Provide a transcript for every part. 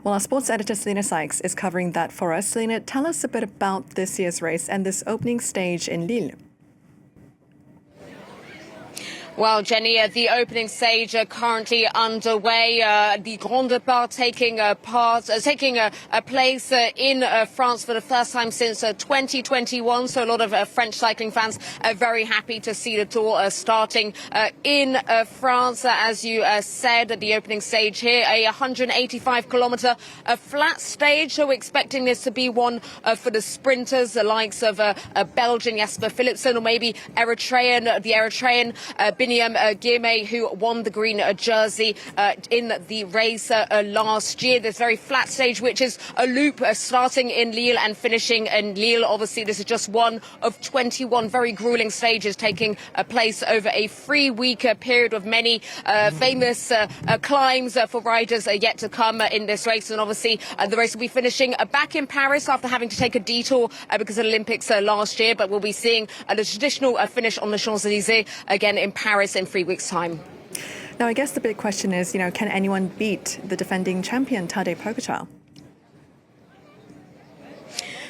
Well, our sports editor, Selina Sykes, is covering that for us. Selina, tell us a bit about this year's race and this opening stage in Lille. Well, Jenny, the opening stage currently underway. The Grand Départ taking place in France for the first time since 2021. So a lot of French cycling fans are very happy to see the Tour starting in France. As you said, the opening stage here, a 185-kilometre flat stage. So we're expecting this to be one for the sprinters, the likes of Belgian Jasper Philipsen, or maybe the Eritrean Biniam Girmay, who won the green jersey in the race last year. This very flat stage, which is a loop starting in Lille and finishing in Lille. Obviously, this is just one of 21 very grueling stages taking place over a 3-week period, with many famous climbs for riders yet to come in this race. And obviously, the race will be finishing back in Paris after having to take a detour because of the Olympics last year. But we'll be seeing the traditional finish on the Champs-Élysées again in Paris in 3 weeks' time. Now, I guess the big question is, can anyone beat the defending champion, Tadej Pogacar?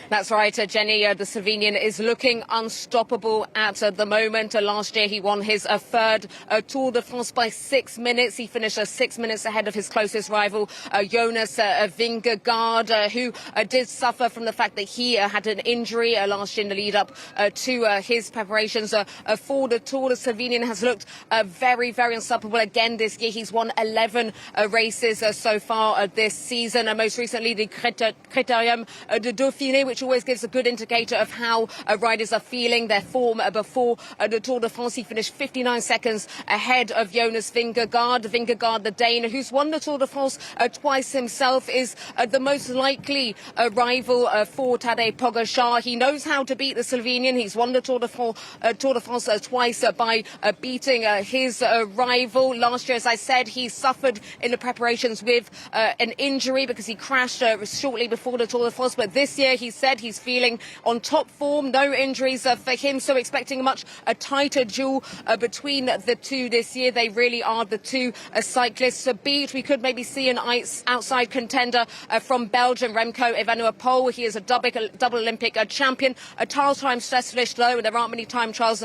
That's right, Jenny. The Slovenian is looking unstoppable at the moment. Last year, he won his third Tour de France by 6 minutes. He finished 6 minutes ahead of his closest rival, Jonas Vingegaard, who did suffer from the fact that he had an injury last year in the lead-up to his preparations for the Tour. The Slovenian has looked very, very unstoppable again this year. He's won 11 races so far this season. Most recently, the Critérium de Dauphiné, which always gives a good indicator of how riders are feeling, their form before the Tour de France. He finished 59 seconds ahead of Jonas Vingegaard. Vingegaard, the Dane, who's won the Tour de France twice himself, is the most likely rival for Tadej Pogacar. He knows how to beat the Slovenian. He's won the Tour de France twice by beating his rival. Last year, as I said, he suffered in the preparations with an injury because he crashed shortly before the Tour de France. But this year, he said he's feeling on top form, no injuries for him, so expecting a tighter duel between the two this year. They really are the two cyclists to beat. We could maybe see an outside contender from Belgium, Remco Evenepoel. He is a double Olympic champion. A time specialist, though, and there aren't many time trials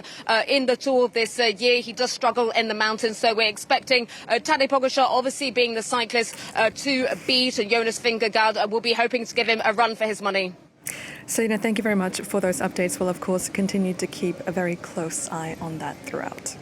in the Tour this year. He does struggle in the mountains, so we're expecting Tadej Pogacar, obviously being the cyclist to beat Jonas Vingegaard. We'll be hoping to give him a run for his money. Selina, thank you very much for those updates. We'll, of course, continue to keep a very close eye on that throughout.